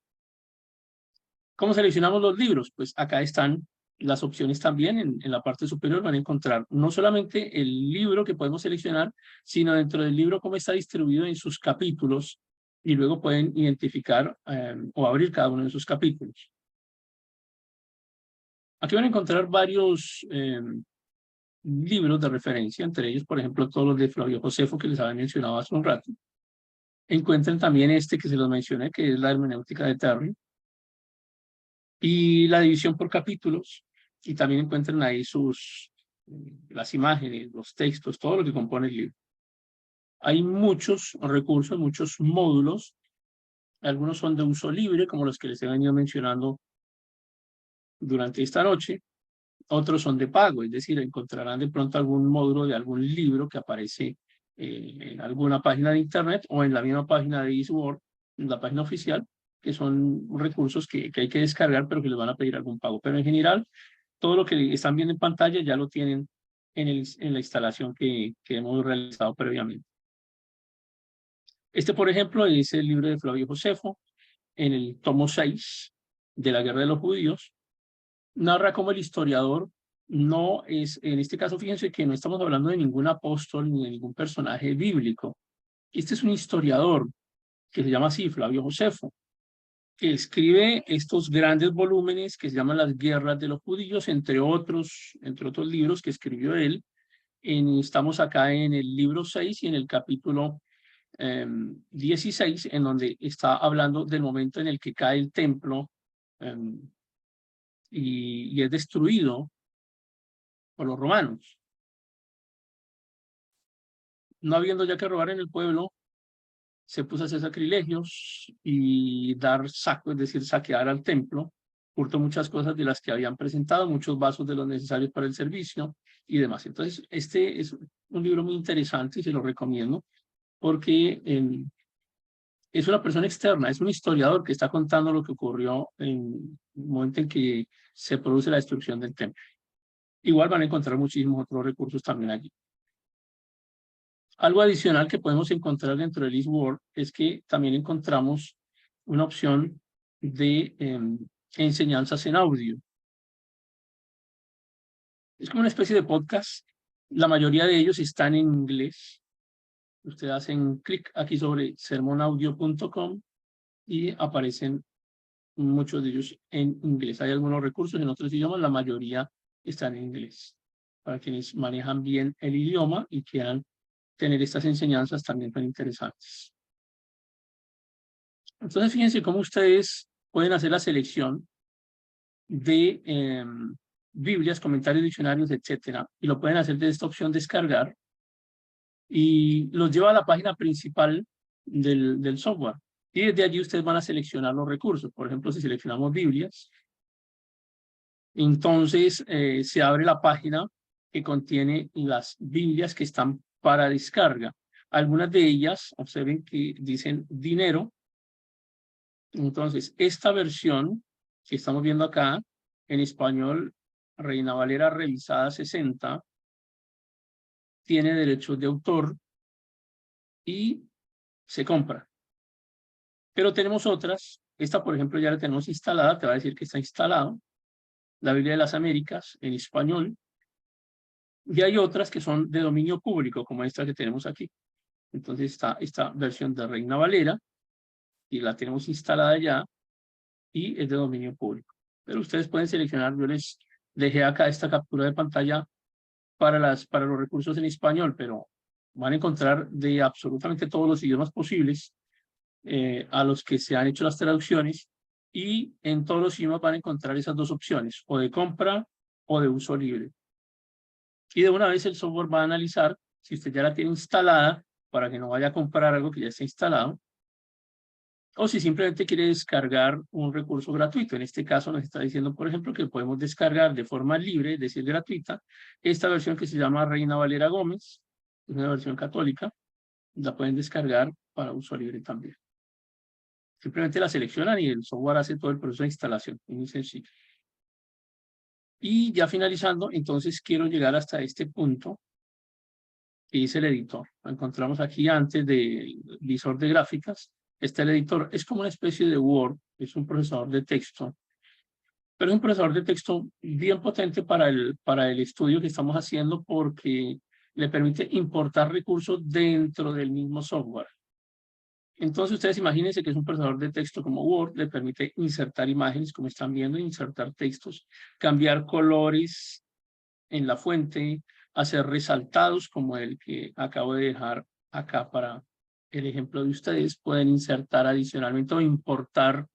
¿Cómo seleccionamos los libros? Pues acá están las opciones también, en la parte superior van a encontrar no solamente el libro que podemos seleccionar, sino dentro del libro cómo está distribuido en sus capítulos, y luego pueden identificar o abrir cada uno de sus capítulos. Aquí van a encontrar varios libros de referencia, entre ellos, por ejemplo, todos los de Flavio Josefo que les había mencionado hace un rato. Encuentran también este que se los mencioné, que es la hermenéutica de Terry, y la división por capítulos, y también encuentran ahí las imágenes, los textos, todo lo que compone el libro. Hay muchos recursos, muchos módulos, algunos son de uso libre, como los que les he venido mencionando durante esta noche, otros son de pago, es decir, encontrarán de pronto algún módulo de algún libro que aparece en alguna página de internet o en la misma página de eSword, en la página oficial, que son recursos que hay que descargar, pero que les van a pedir algún pago. Pero en general, todo lo que están viendo en pantalla ya lo tienen en la instalación que hemos realizado previamente. Este, por ejemplo, es el libro de Flavio Josefo, en el tomo 6 de la Guerra de los Judíos. Narra cómo el historiador no es, en este caso, fíjense que no estamos hablando de ningún apóstol ni de ningún personaje bíblico. Este es un historiador que se llama así, Flavio Josefo, que escribe estos grandes volúmenes que se llaman Las Guerras de los Judíos, entre otros libros que escribió él. Estamos acá en el libro 6 y en el capítulo 16, en donde está hablando del momento en el que cae el templo y es destruido por los romanos. No habiendo ya que robar en el pueblo, se puso a hacer sacrilegios y dar saco, es decir, saquear al templo, hurtó muchas cosas de las que habían presentado, muchos vasos de los necesarios para el servicio y demás. Entonces, este es un libro muy interesante y se lo recomiendo porque es una persona externa, es un historiador que está contando lo que ocurrió en el momento en que se produce la destrucción del templo. Igual van a encontrar muchísimos otros recursos también allí. Algo adicional que podemos encontrar dentro del eSword es que también encontramos una opción de enseñanzas en audio. Es como una especie de podcast. La mayoría de ellos están en inglés. Ustedes hacen clic aquí sobre sermonaudio.com y aparecen muchos de ellos en inglés. Hay algunos recursos en otros idiomas, la mayoría están en inglés. Para quienes manejan bien el idioma y quieran tener estas enseñanzas también tan interesantes. Entonces, fíjense cómo ustedes pueden hacer la selección de Biblias, comentarios, diccionarios, etcétera, y lo pueden hacer desde esta opción descargar, y los lleva a la página principal del software. Y desde allí ustedes van a seleccionar los recursos. Por ejemplo, si seleccionamos Biblias, entonces se abre la página que contiene las Biblias que están para descarga. Algunas de ellas, observen que dicen dinero. Entonces, esta versión que estamos viendo acá, en español, Reina Valera revisada 60, tiene derechos de autor y se compra. Pero tenemos otras. Esta, por ejemplo, ya la tenemos instalada. Te va a decir que está instalado. La Biblia de las Américas en español. Y hay otras que son de dominio público, como esta que tenemos aquí. Entonces está esta versión de Reina Valera y la tenemos instalada ya y es de dominio público. Pero ustedes pueden seleccionar. Yo les dejé acá esta captura de pantalla para los recursos en español, pero van a encontrar de absolutamente todos los idiomas posibles a los que se han hecho las traducciones, y en todos los idiomas van a encontrar esas dos opciones, o de compra o de uso libre. Y de una vez el software va a analizar si usted ya la tiene instalada para que no vaya a comprar algo que ya está instalado, o si simplemente quiere descargar un recurso gratuito. En este caso nos está diciendo, por ejemplo, que podemos descargar de forma libre, es decir, gratuita, esta versión que se llama Reina Valera Gómez, es una versión católica, la pueden descargar para uso libre también. Simplemente la seleccionan y el software hace todo el proceso de instalación, es muy sencillo. Y ya finalizando, entonces quiero llegar hasta este punto, que dice el editor. Lo encontramos aquí antes del visor de gráficas. Está el editor, es como una especie de Word, es un procesador de texto, pero es un procesador de texto bien potente para el estudio que estamos haciendo, porque le permite importar recursos dentro del mismo software. Entonces ustedes imagínense que es un procesador de texto como Word, le permite insertar imágenes, como están viendo, insertar textos, cambiar colores en la fuente, hacer resaltados como el que acabo de dejar acá para el ejemplo de ustedes. Pueden insertar adicionalmente o importar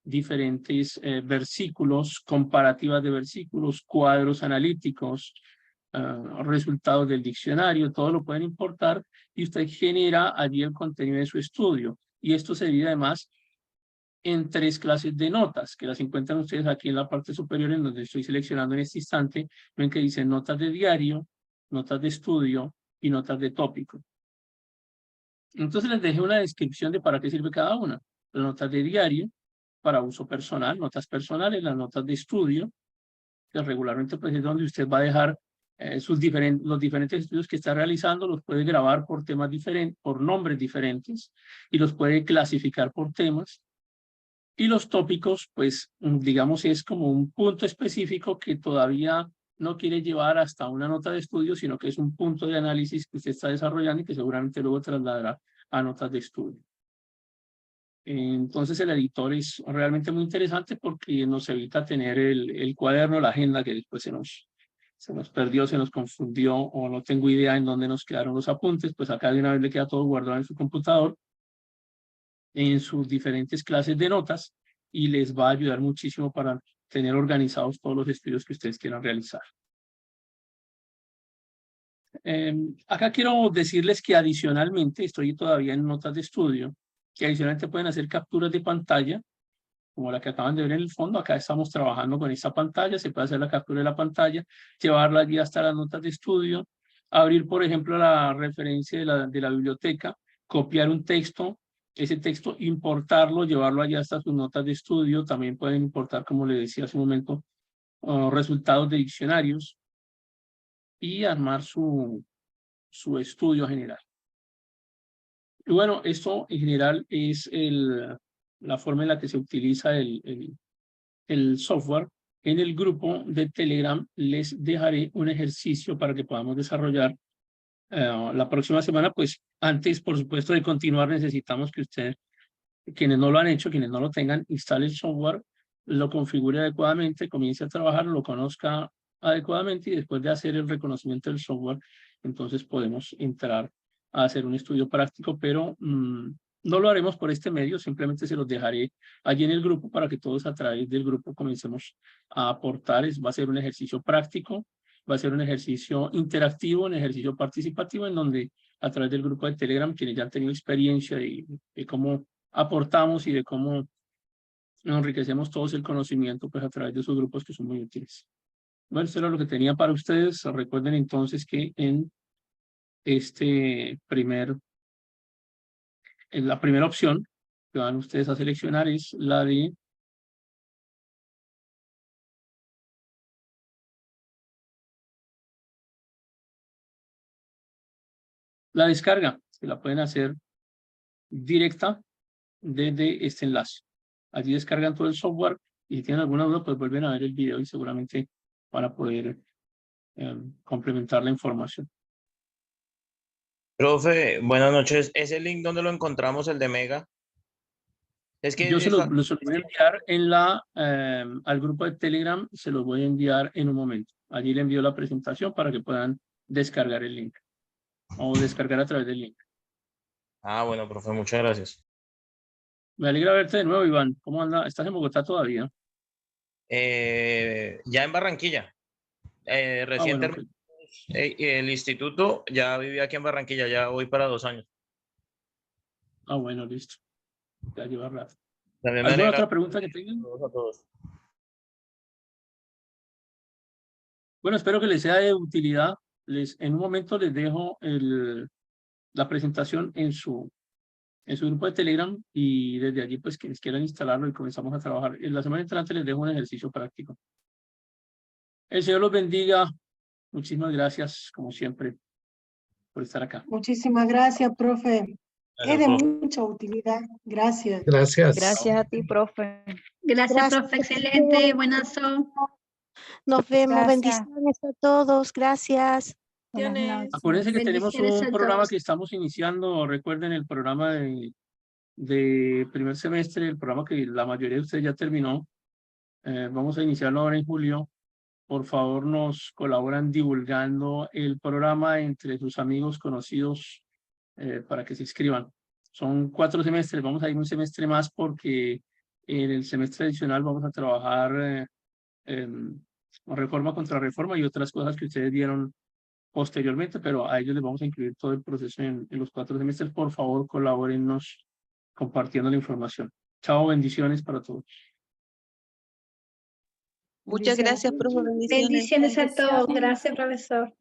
diferentes versículos, comparativas de versículos, cuadros analíticos, resultados del diccionario, todo lo pueden importar y usted genera allí el contenido de su estudio. Y esto se divide además en 3 clases de notas, que las encuentran ustedes aquí en la parte superior, en donde estoy seleccionando en este instante. Ven que dice notas de diario, notas de estudio y notas de tópico. Entonces les dejé una descripción de para qué sirve cada una. Las notas de diario, para uso personal, notas personales, las notas de estudio, que regularmente pues es donde usted va a dejar los diferentes estudios que está realizando, los puede grabar por temas diferentes, por nombres diferentes, y los puede clasificar por temas. Y los tópicos, pues, digamos, es como un punto específico que todavía no quiere llevar hasta una nota de estudio, sino que es un punto de análisis que usted está desarrollando y que seguramente luego trasladará a notas de estudio. Entonces el editor es realmente muy interesante porque nos evita tener el cuaderno, la agenda, que después se nos perdió, se nos confundió o no tengo idea en dónde nos quedaron los apuntes. Pues acá de una vez le queda todo guardado en su computador, en sus diferentes clases de notas, y les va a ayudar muchísimo para tener organizados todos los estudios que ustedes quieran realizar. Acá quiero decirles que adicionalmente, estoy todavía en notas de estudio, que adicionalmente pueden hacer capturas de pantalla, como la que acaban de ver en el fondo. Acá estamos trabajando con esta pantalla, se puede hacer la captura de la pantalla, llevarla allí hasta las notas de estudio, abrir, por ejemplo, la referencia de la biblioteca, copiar un texto, ese texto importarlo, llevarlo allá hasta sus notas de estudio. También pueden importar, como le decía hace un momento, resultados de diccionarios y armar su estudio general. Y bueno, esto en general es la forma en la que se utiliza el software. En el grupo de Telegram les dejaré un ejercicio para que podamos desarrollar la próxima semana. Pues antes, por supuesto, de continuar, necesitamos que usted, quienes no lo han hecho, quienes no lo tengan, instale el software, lo configure adecuadamente, comience a trabajar, lo conozca adecuadamente, y después de hacer el reconocimiento del software, entonces podemos entrar a hacer un estudio práctico, pero no lo haremos por este medio, simplemente se los dejaré allí en el grupo para que todos a través del grupo comencemos a aportar. Va a ser un ejercicio práctico, va a ser un ejercicio interactivo, un ejercicio participativo en donde a través del grupo de Telegram, quienes ya han tenido experiencia de cómo aportamos y de cómo enriquecemos todos el conocimiento pues a través de esos grupos que son muy útiles. Bueno, esto era lo que tenía para ustedes. Recuerden entonces que en la primera opción que van ustedes a seleccionar es la de la descarga, que la pueden hacer directa desde este enlace. Allí descargan todo el software y si tienen alguna duda, pues vuelven a ver el video y seguramente para poder complementar la información. Profe, buenas noches. ¿Ese link dónde lo encontramos, el de Mega? Es que Yo se los voy a enviar al grupo de Telegram, se los voy a enviar en un momento. Allí le envío la presentación para que puedan descargar el link o descargar a través del link. Ah, bueno, profe, muchas gracias. Me alegra verte de nuevo, Iván. ¿Cómo anda? ¿Estás en Bogotá todavía? Ya en Barranquilla. Recién Bueno, terminé el instituto, ya viví aquí en Barranquilla, ya voy para 2 años. bueno, listo. Ya lleva rato. También me ¿Alguna alegra. otra pregunta que tengan? A todos. Bueno, espero que les sea de utilidad. En un momento les dejo la presentación en su grupo de Telegram y desde allí, pues, quienes quieran instalarlo y comenzamos a trabajar. En la semana entrante les dejo un ejercicio práctico. El Señor los bendiga. Muchísimas gracias, como siempre, por estar acá. Muchísimas gracias, profe. Gracias, Es de profe. mucha utilidad. Gracias. Gracias. Gracias a ti, profe. Gracias, profe. Excelente. Buenas son. Nos vemos. Gracias. Bendiciones a todos. Gracias. Buenas noches. Acuérdense que tenemos Bendiciones un a programa todos. que estamos iniciando. Recuerden el programa de primer semestre, el programa que la mayoría de ustedes ya terminó. Vamos a iniciarlo ahora en julio. Por favor, nos colaboran divulgando el programa entre sus amigos conocidos para que se inscriban. Son 4 semestres, vamos a ir un semestre más porque en el semestre adicional vamos a trabajar reforma contra reforma y otras cosas que ustedes dieron posteriormente, pero a ellos les vamos a incluir todo el proceso en los 4 semestres. Por favor, colabórennos compartiendo la información. Chao, bendiciones para todos. Muchas gracias, profe. Bendiciones. Bendiciones a todos. Gracias, profesor.